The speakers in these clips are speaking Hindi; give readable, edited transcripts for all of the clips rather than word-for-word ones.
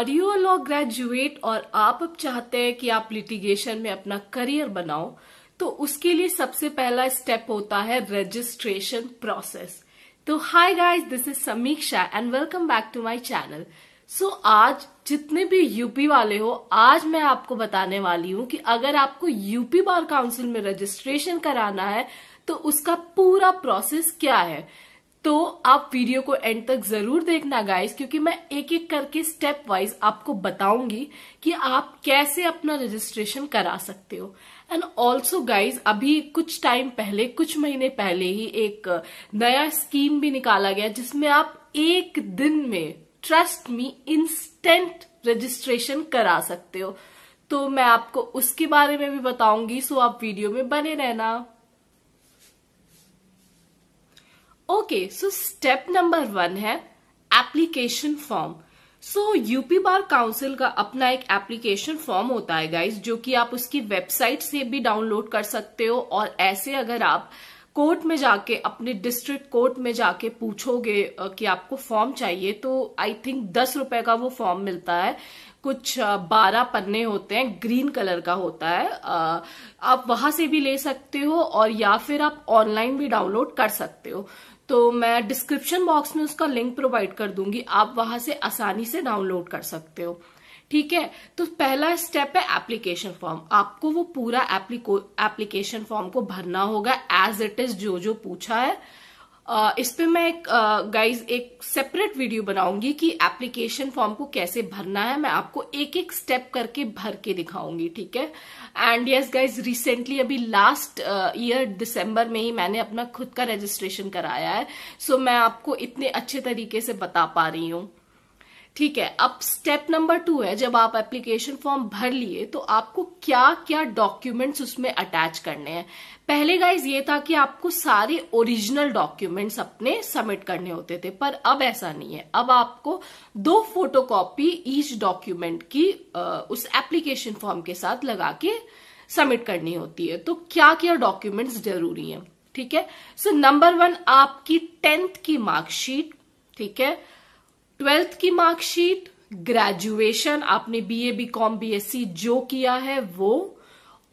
Are you a law graduate और आप अब चाहते हैं कि आप लिटिगेशन में अपना करियर बनाओ, तो उसके लिए सबसे पहला स्टेप होता है रजिस्ट्रेशन प्रोसेस। तो hi guys, this is Samiksha and welcome back to my channel. So आज जितने भी यूपी वाले हो, आज मैं आपको बताने वाली हूँ कि अगर आपको यूपी बार काउंसिल में रजिस्ट्रेशन कराना है तो उसका पूरा प्रोसेस क्या है। तो आप वीडियो को एंड तक जरूर देखना गाइस, क्योंकि मैं एक एक करके स्टेप वाइज आपको बताऊंगी कि आप कैसे अपना रजिस्ट्रेशन करा सकते हो। एंड ऑल्सो गाइज, अभी कुछ टाइम पहले, कुछ महीने पहले ही एक नया स्कीम भी निकाला गया जिसमें आप एक दिन में, ट्रस्ट मी, इंस्टेंट रजिस्ट्रेशन करा सकते हो। तो मैं आपको उसके बारे में भी बताऊंगी, सो आप वीडियो में बने रहना। ओके, सो स्टेप नंबर 1 है एप्लीकेशन फॉर्म। सो यूपी बार काउंसिल का अपना एक एप्लीकेशन फॉर्म होता है गाइज, जो कि आप उसकी वेबसाइट से भी डाउनलोड कर सकते हो। और ऐसे अगर आप कोर्ट में जाके, अपने डिस्ट्रिक्ट कोर्ट में जाके पूछोगे कि आपको फॉर्म चाहिए, तो आई थिंक 10 रुपए का वो फॉर्म मिलता है। कुछ 12 पन्ने होते हैं, ग्रीन कलर का होता है। आप वहां से भी ले सकते हो और या फिर आप ऑनलाइन भी डाउनलोड कर सकते हो। तो मैं डिस्क्रिप्शन बॉक्स में उसका लिंक प्रोवाइड कर दूंगी, आप वहां से आसानी से डाउनलोड कर सकते हो। ठीक है, तो पहला स्टेप है एप्लीकेशन फॉर्म। आपको वो पूरा एप्लीकेशन फॉर्म को भरना होगा एज इट इज, जो पूछा है। इस पे मैं गाइज एक सेपरेट वीडियो बनाऊंगी कि एप्लीकेशन फॉर्म को कैसे भरना है। मैं आपको एक एक स्टेप करके भर के दिखाऊंगी, ठीक है। एंड यस गाइज, रिसेंटली अभी लास्ट ईयर दिसंबर में ही मैंने अपना खुद का रजिस्ट्रेशन कराया है, सो मैं आपको इतने अच्छे तरीके से बता पा रही हूँ। ठीक है, अब स्टेप नंबर 2 है, जब आप एप्लीकेशन फॉर्म भर लिए तो आपको क्या क्या डॉक्यूमेंट्स उसमें अटैच करने हैं। पहले गाइज ये था कि आपको सारे ओरिजिनल डॉक्यूमेंट्स अपने सबमिट करने होते थे, पर अब ऐसा नहीं है। अब आपको 2 फोटोकॉपी ईच डॉक्यूमेंट की उस एप्लीकेशन फॉर्म के साथ लगा के सबमिट करनी होती है। तो क्या क्या डॉक्यूमेंट्स जरूरी हैं, ठीक है। सो नंबर 1, आपकी 10th की मार्कशीट, ठीक है, 12th की मार्कशीट, ग्रेजुएशन, आपने बीए, बीकॉम, बीएससी जो किया है वो,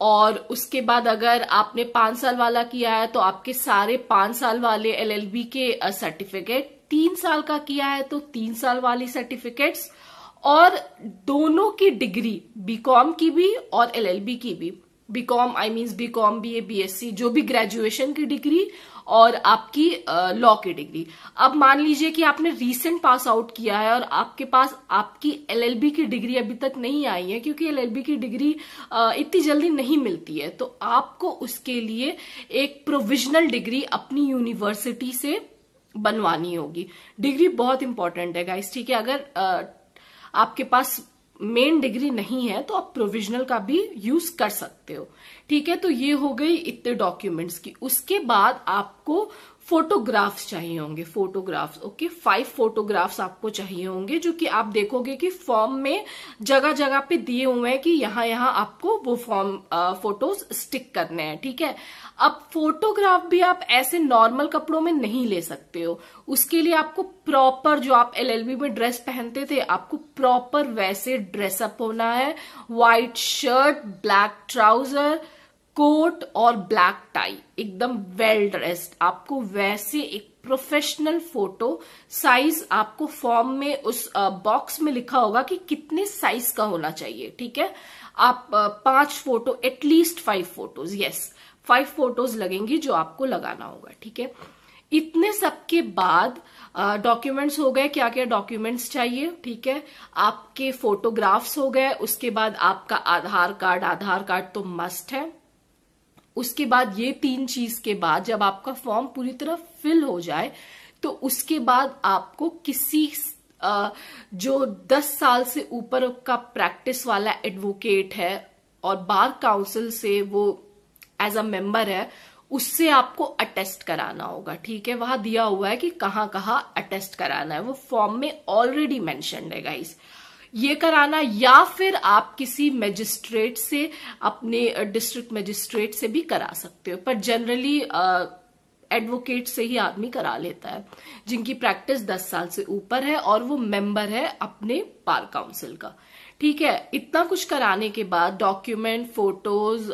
और उसके बाद अगर आपने 5 साल वाला किया है तो आपके सारे 5 साल वाले एलएलबी के सर्टिफिकेट, 3 साल का किया है तो 3 साल वाली सर्टिफिकेट्स, और दोनों की डिग्री, बीकॉम की भी और एलएलबी की भी। BCom I means BCom, BA, BSc, जो भी ग्रेजुएशन की डिग्री और आपकी लॉ की डिग्री। अब मान लीजिए कि आपने रीसेंट पास आउट किया है और आपके पास आपकी एलएलबी की डिग्री अभी तक नहीं आई है, क्योंकि एलएलबी की डिग्री इतनी जल्दी नहीं मिलती है, तो आपको उसके लिए एक प्रोविजनल डिग्री अपनी यूनिवर्सिटी से बनवानी होगी। डिग्री बहुत इंपॉर्टेंट है गाइस, ठीक है। अगर आपके पास मेन डिग्री नहीं है तो आप प्रोविजनल का भी यूज कर सकते हो, ठीक है। तो ये हो गई इतने डॉक्यूमेंट्स की। उसके बाद आपको फोटोग्राफ्स चाहिए होंगे, फोटोग्राफ्स, ओके। 5 फोटोग्राफ्स आपको चाहिए होंगे, जो कि आप देखोगे कि फॉर्म में जगह जगह पे दिए हुए हैं कि यहाँ यहाँ आपको वो फॉर्म फोटोज स्टिक करने हैं, ठीक है। अब फोटोग्राफ भी आप ऐसे नॉर्मल कपड़ों में नहीं ले सकते हो, उसके लिए आपको प्रॉपर, जो आप एलएलबी में ड्रेस पहनते थे, आपको प्रॉपर वैसे ड्रेसअप होना है। White shirt, black trouser, coat और ब्लैक टाई, एकदम वेल ड्रेस्ड। आपको वैसे एक प्रोफेशनल फोटो साइज, आपको फॉर्म में उस बॉक्स में लिखा होगा कि कितने साइज का होना चाहिए, ठीक है। आप 5 photo, at least 5 photos, yes 5 photos लगेंगी जो आपको लगाना होगा, ठीक है। इतने सबके बाद डॉक्यूमेंट्स हो गए, क्या क्या डॉक्यूमेंट्स चाहिए, ठीक है। आपके फोटोग्राफ्स हो गए, उसके बाद आपका आधार कार्ड तो मस्ट है। उसके बाद ये 3 चीज के बाद जब आपका फॉर्म पूरी तरह फिल हो जाए, तो उसके बाद आपको किसी जो 10 साल से ऊपर का प्रैक्टिस वाला एडवोकेट है और बार काउंसिल से वो एज अ मेंबर है, उससे आपको अटेस्ट कराना होगा, ठीक है। वहां दिया हुआ है कि कहाँ कहाँ अटेस्ट कराना है, वो फॉर्म में ऑलरेडी मेंशन्ड है गाइस। ये कराना, या फिर आप किसी मजिस्ट्रेट से, अपने डिस्ट्रिक्ट मजिस्ट्रेट से भी करा सकते हो, पर जनरली एडवोकेट से ही आदमी करा लेता है, जिनकी प्रैक्टिस 10 साल से ऊपर है और वो मेंबर है अपने बार काउंसिल का। ठीक है, इतना कुछ कराने के बाद डॉक्यूमेंट, फोटोज,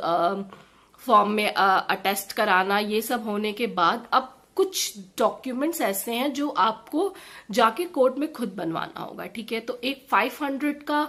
फॉर्म में अटेस्ट कराना, ये सब होने के बाद अब कुछ डॉक्यूमेंट्स ऐसे हैं जो आपको जाके कोर्ट में खुद बनवाना होगा। ठीक है, तो एक 500 का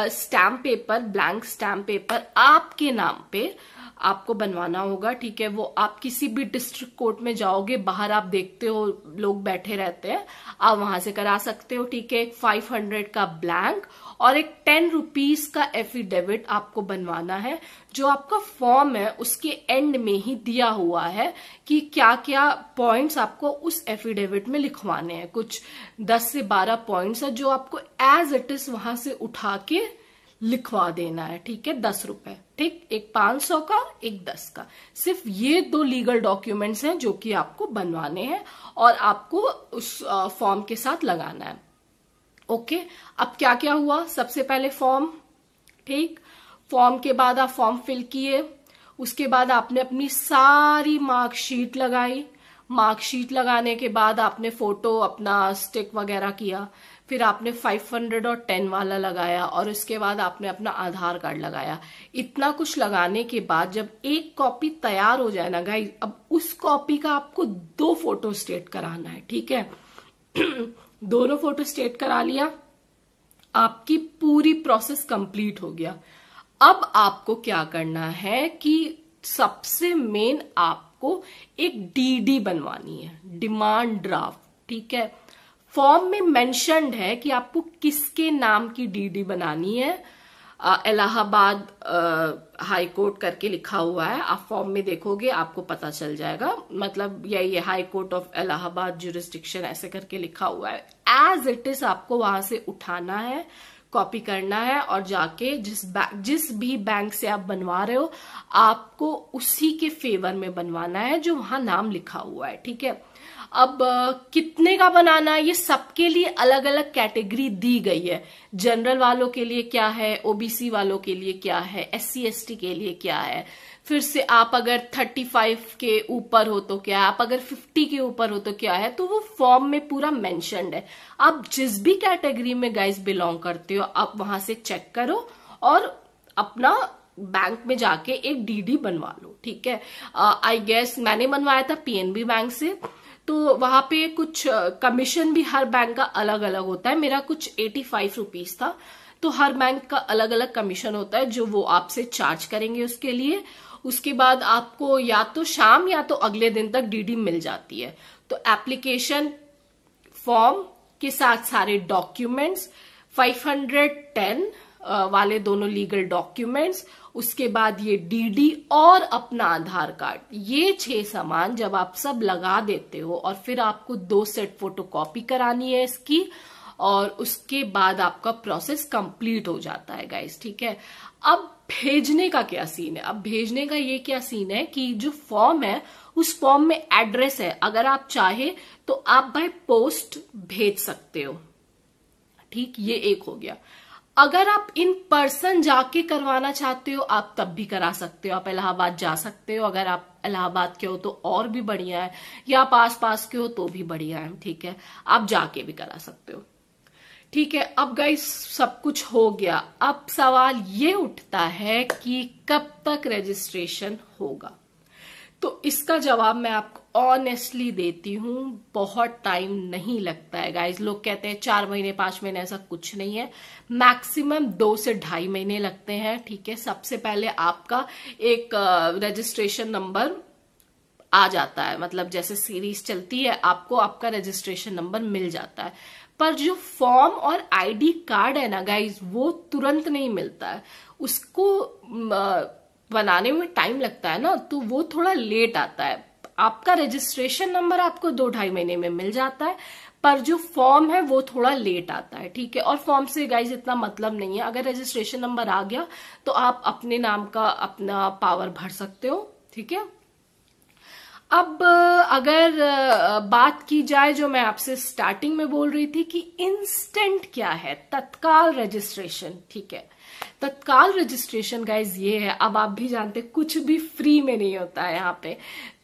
stamp paper, blank stamp paper आपके नाम पे आपको बनवाना होगा। ठीक है, वो आप किसी भी डिस्ट्रिक्ट कोर्ट में जाओगे, बाहर आप देखते हो लोग बैठे रहते हैं, आप वहां से करा सकते हो। ठीक है, एक 500 का ब्लैंक और एक 10 रुपीज का एफिडेविट आपको बनवाना है, जो आपका फॉर्म है उसके एंड में ही दिया हुआ है कि क्या क्या पॉइंट्स आपको उस एफिडेविट में लिखवाने हैं। कुछ 10 से 12 पॉइंट्स है जो आपको एज इट इज वहां से उठा के लिखवा देना है। ठीक है, 10 रुपए। ठीक, एक 500 का, एक 10 का। सिर्फ ये 2 लीगल डॉक्यूमेंट्स हैं जो कि आपको बनवाने हैं और आपको उस फॉर्म के साथ लगाना है। ओके, अब क्या क्या हुआ? सबसे पहले फॉर्म। ठीक, फॉर्म के बाद आप फॉर्म फिल किए, उसके बाद आपने अपनी सारी मार्कशीट लगाई। मार्कशीट लगाने के बाद आपने फोटो अपना स्टिक वगैरह किया, फिर आपने 500 और 10 वाला लगाया और उसके बाद आपने अपना आधार कार्ड लगाया। इतना कुछ लगाने के बाद जब एक कॉपी तैयार हो जाए ना गाइस, अब उस कॉपी का आपको 2 फोटो स्टेट कराना है। ठीक है, दोनों फोटो स्टेट करा लिया, आपकी पूरी प्रोसेस कंप्लीट हो गया। अब आपको क्या करना है कि सबसे मेन आपको एक डीडी बनवानी है, डिमांड ड्राफ्ट। ठीक है, फॉर्म में मेंशन्ड है कि आपको किसके नाम की डीडी बनानी है। इलाहाबाद हाई कोर्ट करके लिखा हुआ है, आप फॉर्म में देखोगे आपको पता चल जाएगा, मतलब यही है, high court of Allahabad jurisdiction ऐसे करके लिखा हुआ है। एज इट इज आपको वहां से उठाना है, कॉपी करना है और जाके जिस भी बैंक से आप बनवा रहे हो आपको उसी के फेवर में बनवाना है जो वहां नाम लिखा हुआ है। ठीक है, अब कितने का बनाना है, ये सबके लिए अलग अलग कैटेगरी दी गई है। जनरल वालों के लिए क्या है, ओबीसी वालों के लिए क्या है, SC ST के लिए क्या है, फिर से आप अगर 35 के ऊपर हो तो क्या है, आप अगर 50 के ऊपर हो तो क्या है, तो वो फॉर्म में पूरा मेंशन्ड है। आप जिस भी कैटेगरी में गाइस बिलोंग करते हो आप वहां से चेक करो और अपना बैंक में जाके एक डीडी बनवा लो। ठीक है, आई गेस मैंने बनवाया था PNB बैंक से, तो वहां पे कुछ कमीशन भी हर बैंक का अलग अलग होता है। मेरा कुछ 85 रुपीज था, तो हर बैंक का अलग अलग कमीशन होता है जो वो आपसे चार्ज करेंगे उसके लिए। उसके बाद आपको या तो शाम या तो अगले दिन तक डीडी मिल जाती है। तो एप्लीकेशन फॉर्म के साथ सारे डॉक्यूमेंट्स, 510 वाले दोनों लीगल डॉक्यूमेंट्स, उसके बाद ये डीडी और अपना आधार कार्ड, ये 6 सामान जब आप सब लगा देते हो और फिर आपको 2 सेट फोटोकॉपी करानी है इसकी, और उसके बाद आपका प्रोसेस कंप्लीट हो जाता है गाइस। ठीक है, अब भेजने का क्या सीन है? अब भेजने का ये क्या सीन है कि जो फॉर्म है उस फॉर्म में एड्रेस है, अगर आप चाहे तो आप बाय पोस्ट भेज सकते हो। ठीक, ये एक हो गया। अगर आप इन पर्सन जाके करवाना चाहते हो आप तब भी करा सकते हो, आप इलाहाबाद जा सकते हो। अगर आप इलाहाबाद के हो तो और भी बढ़िया है, या आप आस पास के हो तो भी बढ़िया है। ठीक है, आप जाके भी करा सकते हो। ठीक है, अब गाइस सब कुछ हो गया। अब सवाल ये उठता है कि कब तक रजिस्ट्रेशन होगा। तो इसका जवाब मैं आपको ऑनेस्टली देती हूं, बहुत टाइम नहीं लगता है गाइस। लोग कहते हैं 4 महीने 5 महीने, ऐसा कुछ नहीं है, मैक्सिमम 2 से 2.5 महीने लगते हैं। ठीक है, सबसे पहले आपका एक रजिस्ट्रेशन नंबर आ जाता है, मतलब जैसे सीरीज चलती है आपको आपका रजिस्ट्रेशन नंबर मिल जाता है। पर जो फॉर्म और आईडी कार्ड है ना गाइज, वो तुरंत नहीं मिलता है, उसको बनाने में टाइम लगता है ना, तो वो थोड़ा लेट आता है। आपका रजिस्ट्रेशन नंबर आपको 2-2.5 महीने में मिल जाता है, पर जो फॉर्म है वो थोड़ा लेट आता है। ठीक है, और फॉर्म से गाइज इतना मतलब नहीं है, अगर रजिस्ट्रेशन नंबर आ गया तो आप अपने नाम का अपना पावर भर सकते हो। ठीक है, अब अगर बात की जाए जो मैं आपसे स्टार्टिंग में बोल रही थी कि इंस्टेंट क्या है, तत्काल रजिस्ट्रेशन। ठीक है, तत्काल रजिस्ट्रेशन गाइज ये है, अब आप भी जानते कुछ भी फ्री में नहीं होता है यहाँ पे।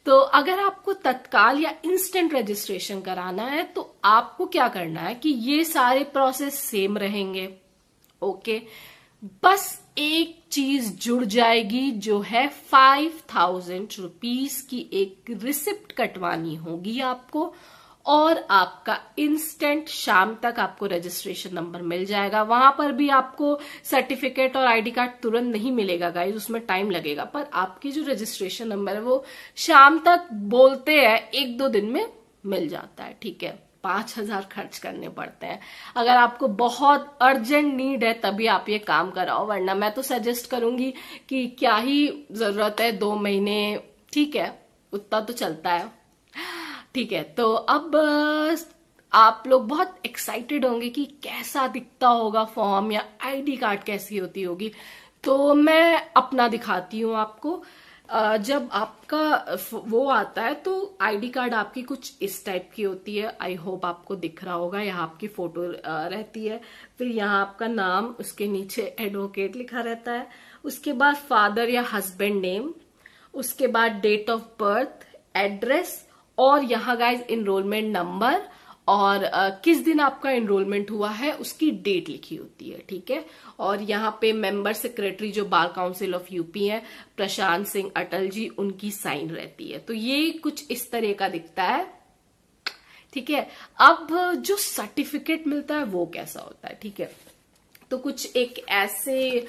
तो अगर आपको तत्काल या इंस्टेंट रजिस्ट्रेशन कराना है तो आपको क्या करना है कि ये सारे प्रोसेस सेम रहेंगे। ओके, बस एक चीज जुड़ जाएगी, जो है 5000 रुपीज की एक रिसिप्ट कटवानी होगी आपको, और आपका इंस्टेंट शाम तक आपको रजिस्ट्रेशन नंबर मिल जाएगा। वहां पर भी आपको सर्टिफिकेट और आईडी कार्ड तुरंत नहीं मिलेगा गाइस, उसमें टाइम लगेगा, पर आपकी जो रजिस्ट्रेशन नंबर है वो शाम तक बोलते हैं 1-2 दिन में मिल जाता है। ठीक है, 5000 खर्च करने पड़ते हैं। अगर आपको बहुत अर्जेंट नीड है तभी आप ये काम कराओ, वरना मैं तो सजेस्ट करूंगी कि क्या ही जरूरत है, 2 महीने ठीक है, उतना तो चलता है। ठीक है, तो अब आप लोग बहुत एक्साइटेड होंगे कि कैसा दिखता होगा फॉर्म या आईडी कार्ड कैसी होती होगी। तो मैं अपना दिखाती हूँ आपको। जब आपका वो आता है तो आईडी कार्ड आपकी कुछ इस टाइप की होती है, आई होप आपको दिख रहा होगा। यहाँ आपकी फोटो रहती है, फिर यहाँ आपका नाम, उसके नीचे एडवोकेट लिखा रहता है, उसके बाद फादर या हस्बैंड नेम, उसके बाद डेट ऑफ बर्थ, एड्रेस, और यहाँ गाइज इनरोलमेंट नंबर और किस दिन आपका एनरोलमेंट हुआ है उसकी डेट लिखी होती है। ठीक है, और यहाँ पे मेंबर सेक्रेटरी जो बार काउंसिल ऑफ यूपी है, प्रशांत सिंह अटल जी, उनकी साइन रहती है। तो ये कुछ इस तरह का दिखता है। ठीक है, अब जो सर्टिफिकेट मिलता है वो कैसा होता है। ठीक है, तो कुछ एक ऐसे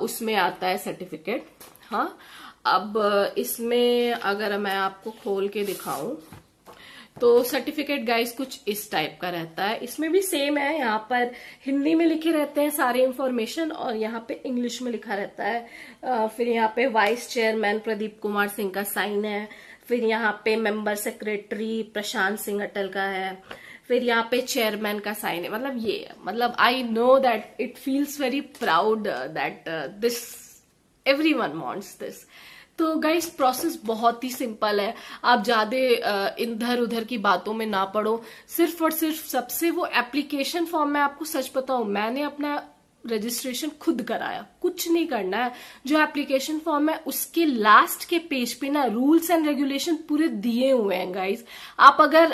उसमें आता है सर्टिफिकेट। हाँ, अब इसमें अगर मैं आपको खोल के दिखाऊं तो सर्टिफिकेट गाइस कुछ इस टाइप का रहता है। इसमें भी सेम है, यहाँ पर हिंदी में लिखे रहते हैं सारे इंफॉर्मेशन और यहाँ पे इंग्लिश में लिखा रहता है। फिर यहाँ पे वाइस चेयरमैन प्रदीप कुमार सिंह का साइन है, फिर यहाँ पे मेंबर सेक्रेटरी प्रशांत सिंह अटल का है, फिर यहाँ पे चेयरमैन का साइन है। मतलब ये, मतलब I know that it feels very proud that this everyone wants this. तो गाइस प्रोसेस बहुत ही सिंपल है, आप ज्यादा इधर उधर की बातों में ना पड़ो। सिर्फ और सिर्फ सबसे वो एप्लीकेशन फॉर्म, मैं आपको सच बताऊं, मैंने अपना रजिस्ट्रेशन खुद कराया, कुछ नहीं करना है। जो एप्लीकेशन फॉर्म है उसके लास्ट के पेज पे ना रूल्स एंड रेगुलेशन पूरे दिए हुए हैं गाइस। आप अगर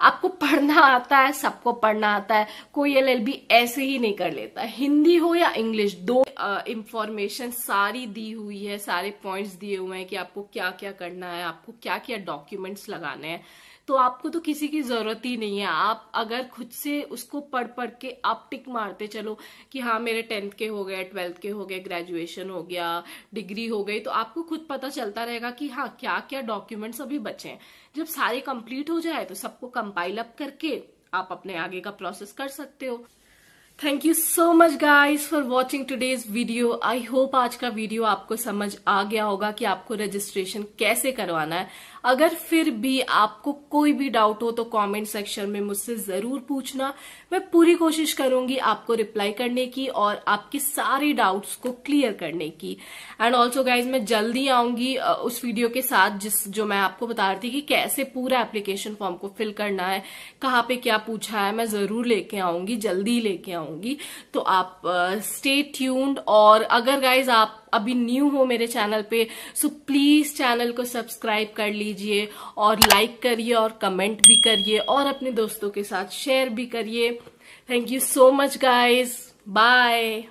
आपको पढ़ना आता है, सबको पढ़ना आता है, कोई एलएलबी ऐसे ही नहीं कर लेता, हिंदी हो या इंग्लिश, दो इंफॉर्मेशन सारी दी हुई है, सारे पॉइंट्स दिए हुए हैं कि आपको क्या क्या करना है, आपको क्या क्या डॉक्यूमेंट्स लगाने हैं। तो आपको तो किसी की जरूरत ही नहीं है। आप अगर खुद से उसको पढ़ पढ़ के आप टिक मारते चलो कि हाँ मेरे 10th के हो गए, 12th के हो गए, ग्रेजुएशन हो गया, डिग्री हो गई, तो आपको खुद पता चलता रहेगा कि हाँ क्या क्या डॉक्यूमेंट्स अभी बचे हैं। जब सारे कंप्लीट हो जाए तो सबको कंपाइल अप करके आप अपने आगे का प्रोसेस कर सकते हो। Thank you so much guys for watching today's video. I hope आज का वीडियो आपको समझ आ गया होगा कि आपको रजिस्ट्रेशन कैसे करवाना है। अगर फिर भी आपको कोई भी डाउट हो तो कमेंट सेक्शन में मुझसे जरूर पूछना, मैं पूरी कोशिश करूंगी आपको रिप्लाई करने की और आपके सारे डाउट्स को क्लियर करने की। एंड ऑल्सो गाइज मैं जल्दी आऊंगी उस वीडियो के साथ जो मैं आपको बता रही थी कि कैसे पूरा एप्लीकेशन फॉर्म को फिल करना है, कहाँ पे क्या पूछा है, मैं जरूर लेके आऊंगी, जल्दी लेके आऊंगी। तो आप स्टे ट्यून्ड। और अगर गाइज आप अभी न्यू हो मेरे चैनल पे, सो प्लीज चैनल को सब्सक्राइब कर लीजिए और लाइक करिए और कमेंट भी करिए और अपने दोस्तों के साथ शेयर भी करिए। Thank you so much guys, bye.